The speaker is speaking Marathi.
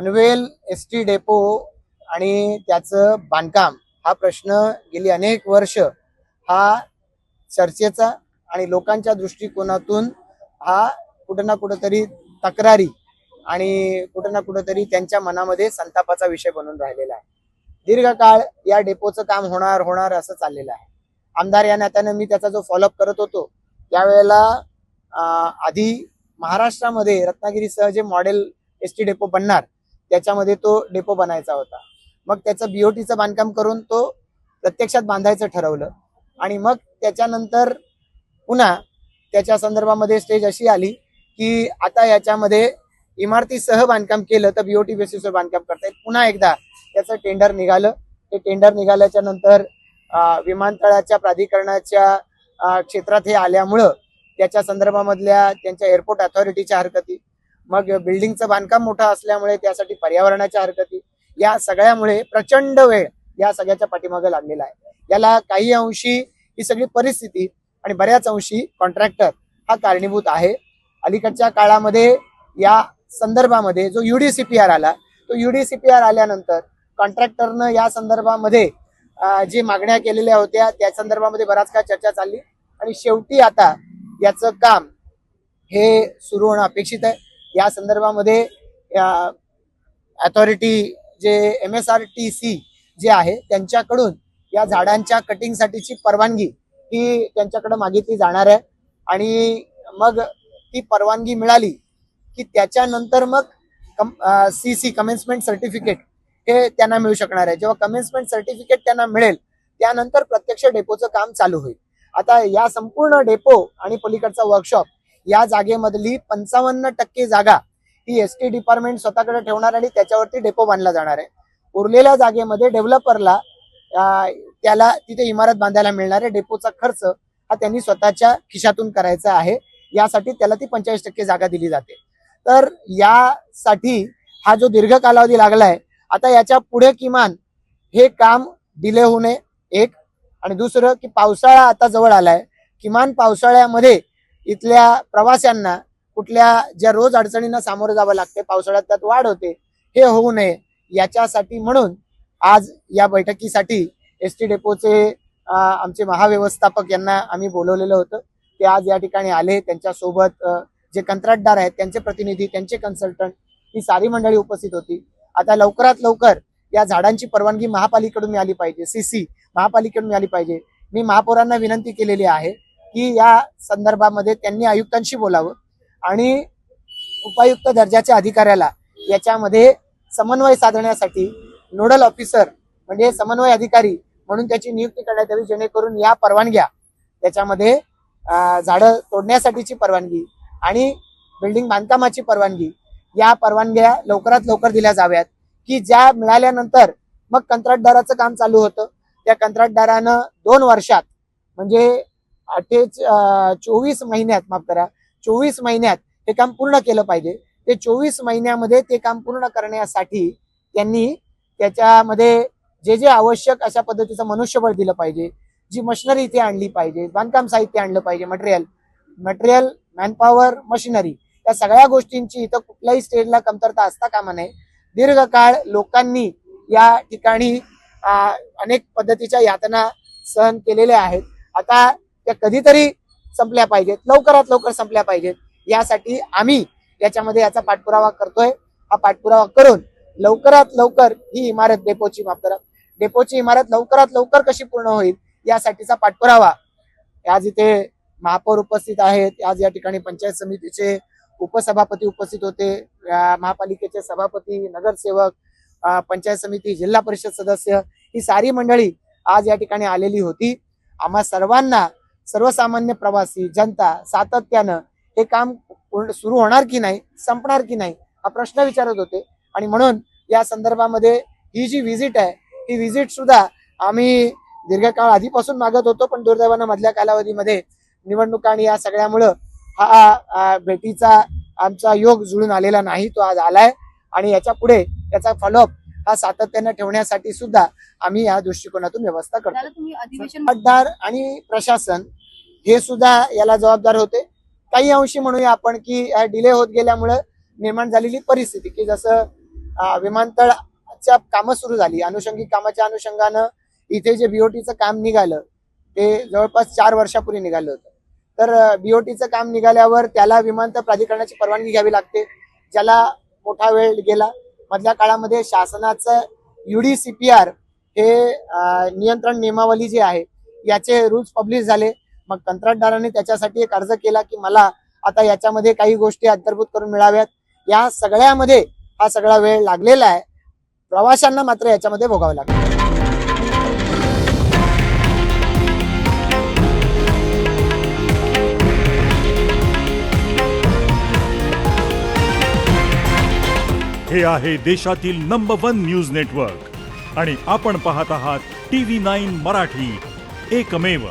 पनवेल एसटी डेपो आणि त्याचं बांधकाम हा प्रश्न गेली अनेक वर्ष हा चर्चेचा आणि लोकांच्या दृष्टिकोनातून हा कुठं ना कुठंतरी तक्रारी आणि कुठं ना कुठंतरी त्यांच्या मनामध्ये संतापाचा विषय बनून राहिलेला आहे. दीर्घकाळ या डेपोचं काम होणार होणार असं चाललेलं आहे. आमदार या नात्यानं मी त्याचा जो फॉलोअप करत होतो त्यावेळेला आधी महाराष्ट्रामध्ये रत्नागिरीसह जे मॉडेल एसटी डेपो बनणार त्याच्यामध्ये तो डेपो बनायचा होता. मग त्याचं बीओटीचं बांधकाम करून तो प्रत्यक्षात बांधायचं ठरवलं आणि मग त्याच्यानंतर पुन्हा त्याच्या संदर्भामध्ये स्टेज अशी आली की आता याच्यामध्ये इमारतीसह बांधकाम केलं तर बीओटी बेसिसवर बांधकाम करता येईल. पुन्हा एकदा त्याचं टेंडर निघालं. ते टेंडर निघाल्याच्या नंतर विमानतळाच्या प्राधिकरणाच्या क्षेत्रात हे आल्यामुळं त्याच्या संदर्भामधल्या त्यांच्या एअरपोर्ट अथॉरिटीच्या हरकती, मग बिल्डिंगचं बांधकाम मोठं असल्यामुळे त्यासाठी पर्यावरणाच्या हरकती, या सगळ्यामुळे प्रचंड वेळ या सगळ्याच्या पाठीमागे लागलेला आहे. याला काही अंशी ही सगळी परिस्थिती आणि बऱ्याच अंशी कॉन्ट्रॅक्टर हा कारणीभूत आहे. अलीकडच्या काळामध्ये या संदर्भामध्ये जो UDCPR आला, तो UDCPR आल्यानंतर कॉन्ट्रॅक्टरनं या संदर्भामध्ये जे मागण्या केलेल्या होत्या त्या संदर्भामध्ये बराच काळ चर्चा चालली आणि शेवटी आता याचं काम हे सुरू होणं अपेक्षित आहे. या संदर्भामध्ये अथॉरिटी जे MSRTC जे आहे त्यांच्याकडून या झाडांच्या कटिंगसाठीची परवानगी ही त्यांच्याकडे मागितली जाणार आहे आणि मग ती परवानगी मिळाली की त्याच्यानंतर मग CC कमेन्समेंट सर्टिफिकेट हे त्यांना मिळू शकणार आहे. जेव्हा कमेन्समेंट सर्टिफिकेट त्यांना मिळेल त्यानंतर प्रत्यक्ष डेपोचं काम चालू होईल. आता या संपूर्ण डेपो आणि पलीकडचा वर्कशॉप या जागेमधली 55% जागा ही एसटी डिपार्टमेंट स्वतःकडे ठेवणार आणि त्याच्यावरती डेपो बांधला जाणार आहे. उरलेल्या जागेमध्ये डेव्हलपरला त्याला तिथे इमारत बांधायला मिळणार आहे. डेपोचा खर्च हा त्यांनी स्वतःच्या खिशातून करायचा आहे. यासाठी त्याला ती 45% जागा दिली जाते. तर यासाठी हा जो दीर्घ कालावधी लागलाय, आता याच्या पुढे किमान हे काम डिले होऊ नये एक, आणि दुसरं की पावसाळा आता जवळ आलाय, किमान पावसाळ्यामध्ये इथल्या प्रवाशांना कुठल्या ज्या रोज अडचणींना सामोरं जावं लागते, पावसाळ्यात त्यात वाढ होते, हे होऊ नये याच्यासाठी म्हणून आज या बैठकीसाठी एसटी डेपोचे आमचे महाव्यवस्थापक यांना आम्ही बोलवलेलं होतं. ते आज या ठिकाणी आले. त्यांच्यासोबत जे कंत्राटदार आहेत त्यांचे प्रतिनिधी, त्यांचे कन्सल्टंट, ही सारी मंडळी उपस्थित होती. आता लवकरात लवकर या झाडांची परवानगी महापालिकेकडून मिळाली पाहिजे, CC महापालिकेकडून मिळाली पाहिजे. मी महापौरांना विनंती केलेली आहे की या संदर्भामध्ये त्यांनी आयुक्तांशी बोलावं आणि उपायुक्त दर्जाच्या अधिकाऱ्याला याच्यामध्ये समन्वय साधण्यासाठी नोडल ऑफिसर म्हणजे समन्वय अधिकारी म्हणून त्याची नियुक्ती करण्यात यावी, जेणेकरून या परवानग्या त्याच्यामध्ये झाडं तोडण्यासाठीची परवानगी आणि बिल्डिंग बांधकामाची परवानगी या परवानग्या लवकरात लवकर दिल्या जाव्यात, की ज्या मिळाल्यानंतर मग कंत्राटदाराचं काम चालू होतं. त्या कंत्राटदारानं 2 वर्षात म्हणजे 24 महिन्यात 24 महिन्यात हे काम पूर्ण केलं पाहिजे. ते 24 महिन्यामध्ये ते काम पूर्ण करण्यासाठी त्यांनी त्याच्यामध्ये जे जे आवश्यक अशा पद्धतीचं मनुष्यबळ दिलं पाहिजे, जी मशिनरी इथे आणली पाहिजे, बांधकाम साहित्य आणलं पाहिजे, मटेरियल मॅनपॉवर, मशिनरी, या सगळ्या गोष्टींची इथं कुठल्याही स्टेजला कमतरता असता कामा नये. दीर्घकाळ लोकांनी या ठिकाणी अनेक पद्धतीच्या यातना सहन केलेल्या आहेत. आता त्या कधीतरी संपल्या पाहिजेत, लवकरात लवकर संपल्या पाहिजेत. यासाठी आम्ही याच्यामध्ये याचा पाठपुरावा करतोय. हा पाठपुरावा करून लवकरात लवकर ही इमारत डेपोची इमारत लवकरात लवकर कशी पूर्ण होईल यासाठीचा पाठपुरावा. आज इथे महापौर उपस्थित आहेत, आज या ठिकाणी पंचायत समितीचे उपसभापती उपस्थित होते, महापालिकेचे सभापती, नगरसेवक, पंचायत समिती, जिल्हा परिषद सदस्य, ही सारी मंडळी आज या ठिकाणी आलेली होती. आम्हा सर्वांना, सर्वसामान्य प्रवासी जनता सातत्यानं हे काम सुरू होणार की नाही, संपणार की नाही हा प्रश्न विचारत होते. आणि म्हणून या संदर्भामध्ये ही जी व्हिजिट आहे, ही व्हिजिट सुद्धा आम्ही दीर्घकाळ आधीपासून मागत होतो, पण दुर्दैवानं मधल्या कालावधीमध्ये निवडणुका आणि या सगळ्यामुळं हा भेटीचा आमचा योग जुळून आलेला नाही. तो आज आलाय आणि याच्या पुढे त्याचा फॉलोअप हा सातत्याने ठेवण्यासाठी सुद्धा आम्ही या दृष्टिकोनातून व्यवस्था करतो. मतदार आणि प्रशासन हे सुद्धा याला जबाबदार होते. काही अंशी म्हणूया आपण की डिले होत गेल्यामुळे निर्माण झालेली परिस्थिती की जसं विमानतळाच्या कामं सुरू झाली, अनुषंगिक कामाच्या अनुषंगानं इथे जे बीओटीचं काम निघालं ते जवळपास 4 वर्षापूर्वी निघालं होतं. तर बीओटीचं काम निघाल्यावर त्याला विमानतळ प्राधिकरणाची परवानगी घ्यावी लागते, ज्याला मोठा वेळ गेला. मधल्या काळामध्ये शासनाचं UDCPR हे नियंत्रण नियमावली जी आहे याचे रूल्स पब्लिश झाले. मग कंत्राटदाराने त्याच्यासाठी एक अर्ज केला की मला आता याच्यामध्ये काही गोष्टी अंतर्भूत करून मिळाव्यात. या सगळ्यामध्ये हा सगळा वेळ लागलेला आहे. प्रवाशांना मात्र याच्यामध्ये भोगावं लागतं. हे आहे देशातील नंबर 1 न्यूज नेटवर्क आणि आपण पाहत आहात TV9 मराठी, एकमेव.